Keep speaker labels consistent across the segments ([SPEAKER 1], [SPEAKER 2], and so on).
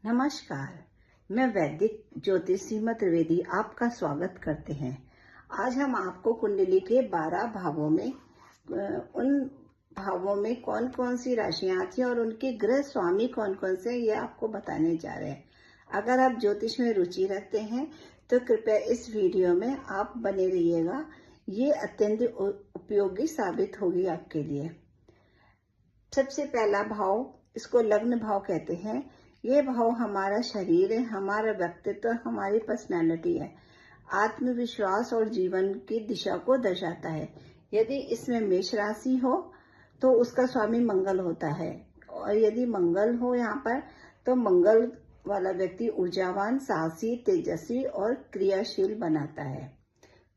[SPEAKER 1] नमस्कार, मैं वैदिक ज्योतिष सीमा त्रिवेदी आपका स्वागत करते हैं। आज हम आपको कुंडली के 12 भावों में उन भावों में कौन कौन सी राशियां आती हैं और उनके ग्रह स्वामी कौन कौन से ये आपको बताने जा रहे हैं। अगर आप ज्योतिष में रुचि रखते हैं तो कृपया इस वीडियो में आप बने रहिएगा। ये अत्यंत उपयोगी साबित होगी आपके लिए। सबसे पहला भाव, इसको लग्न भाव कहते हैं। ये भाव हमारा शरीर है, हमारा व्यक्तित्व, हमारी पर्सनैलिटी है, आत्मविश्वास और जीवन की दिशा को दर्शाता है। यदि इसमें मेष राशि हो तो उसका स्वामी मंगल होता है, और यदि मंगल हो यहाँ पर तो मंगल वाला व्यक्ति ऊर्जावान, साहसी, तेजस्वी और क्रियाशील बनाता है।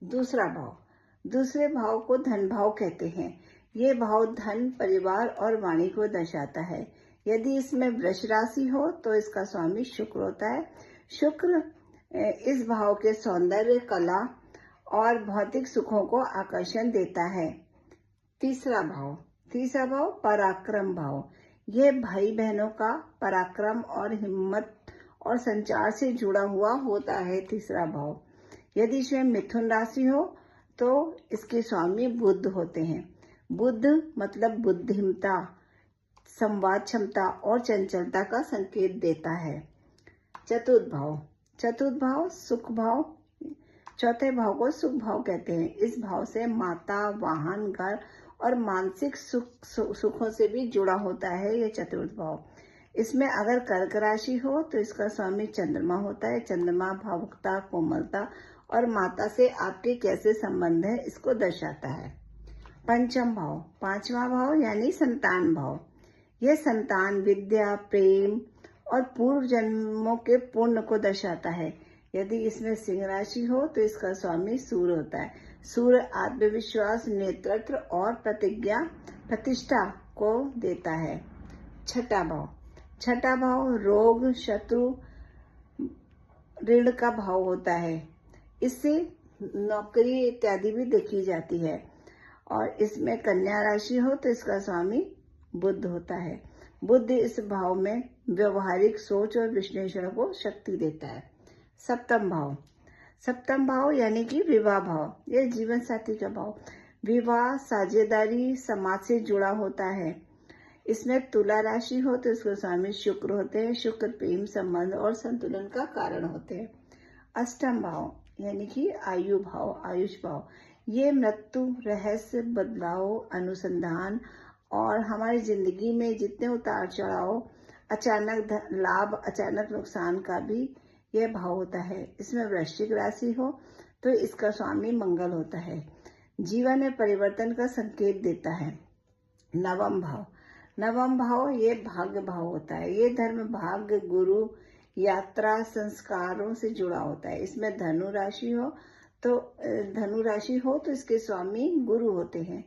[SPEAKER 1] दूसरा भाव, दूसरे भाव को धन भाव कहते हैं। ये भाव धन, परिवार और वाणी को दर्शाता है। यदि इसमें वृष राशि हो तो इसका स्वामी शुक्र होता है। शुक्र इस भाव के सौंदर्य, कला और भौतिक सुखों को आकर्षण देता है। तीसरा भाव पराक्रम भाव। ये भाई बहनों का पराक्रम और हिम्मत और संचार से जुड़ा हुआ होता है। तीसरा भाव, यदि इसमें मिथुन राशि हो तो इसके स्वामी बुध होते हैं। बुध मतलब बुद्धिमत्ता, संवाद क्षमता और चंचलता का संकेत देता है। चतुर्थ भाव सुख भाव। चौथे भाव को सुख भाव कहते हैं। इस भाव से माता, वाहन, घर और मानसिक सुखों से भी जुड़ा होता है ये चतुर्थ भाव। इसमें अगर कर्क राशि हो तो इसका स्वामी चंद्रमा होता है। चंद्रमा भावुकता, कोमलता और माता से आपके कैसे संबंध है इसको दर्शाता है। पांचवा भाव यानी संतान भाव। यह संतान, विद्या, प्रेम और पूर्व जन्मों के पुण्य को दर्शाता है। यदि इसमें सिंह राशि हो तो इसका स्वामी सूर्य होता है। सूर्य आत्मविश्वास, नेतृत्व और प्रतिष्ठा को देता है। छठा भाव रोग, शत्रु, ऋण का भाव होता है। इससे नौकरी इत्यादि भी देखी जाती है। और इसमें कन्या राशि हो तो इसका स्वामी बुध होता है। बुध इस भाव में व्यवहारिक सोच और विश्लेषण को शक्ति देता है। सप्तम भाव यानी कि विवाह भाव। यह जीवन साथी का भाव। विवाह, साझेदारी, समाज से जुड़ा होता है। इसमें तुला राशि हो तो इसके स्वामी शुक्र होते हैं। शुक्र प्रेम, संबंध और संतुलन का कारण होते हैं। अष्टम भाव यानी कि आयुष भाव। ये मृत्यु, रहस्य, बदलाव, अनुसंधान और हमारी जिंदगी में जितने उतार चढ़ाव, अचानक लाभ, अचानक नुकसान का भी यह भाव होता है। इसमें वृश्चिक राशि हो तो इसका स्वामी मंगल होता है। जीवन में परिवर्तन का संकेत देता है। नवम भाव ये भाग्य भाव होता है। ये धर्म, भाग्य, गुरु, यात्रा, संस्कारों से जुड़ा होता है। इसमें धनु राशि हो तो इसके स्वामी गुरु होते हैं।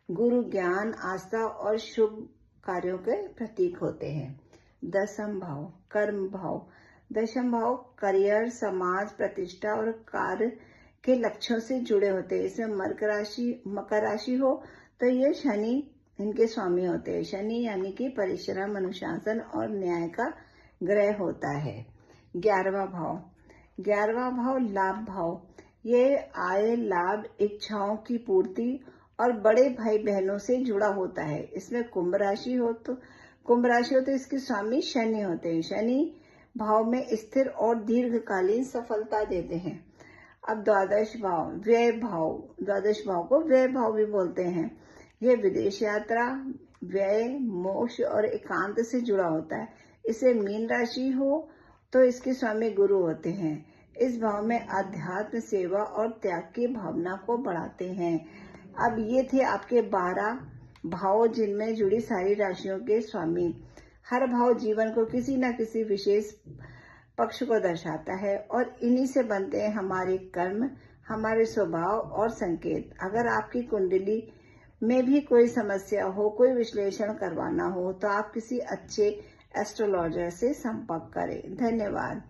[SPEAKER 1] गुरु ज्ञान, आस्था और शुभ कार्यों के प्रतीक होते हैं। दशम भाव कर्म भाव। दशम भाव करियर, समाज, प्रतिष्ठा और कार्य के लक्ष्यों से जुड़े होते हैं। इसमें मकर राशि हो तो ये शनि इनके स्वामी होते हैं। शनि यानी कि परिश्रम, अनुशासन और न्याय का ग्रह होता है। 11वां भाव लाभ भाव। ये आय, लाभ, इच्छाओं की पूर्ति और बड़े भाई बहनों से जुड़ा होता है। इसमें कुंभ राशि हो तो इसके स्वामी शनि होते हैं। शनि भाव में स्थिर और दीर्घकालीन सफलता देते हैं। अब द्वादश भाव को व्यय भाव भी बोलते हैं। ये विदेश यात्रा, व्यय, मोक्ष और एकांत से जुड़ा होता है। इसे मीन राशि हो तो इसके स्वामी गुरु होते हैं। इस भाव में अध्यात्म, सेवा और त्याग की भावना को बढ़ाते हैं। अब ये थे आपके 12 भाव जिनमें जुड़ी सारी राशियों के स्वामी। हर भाव जीवन को किसी न किसी विशेष पक्ष को दर्शाता है और इन्हीं से बनते हैं हमारे कर्म, हमारे स्वभाव और संकेत। अगर आपकी कुंडली में भी कोई समस्या हो, कोई विश्लेषण करवाना हो तो आप किसी अच्छे एस्ट्रोलॉजर से संपर्क करें। धन्यवाद।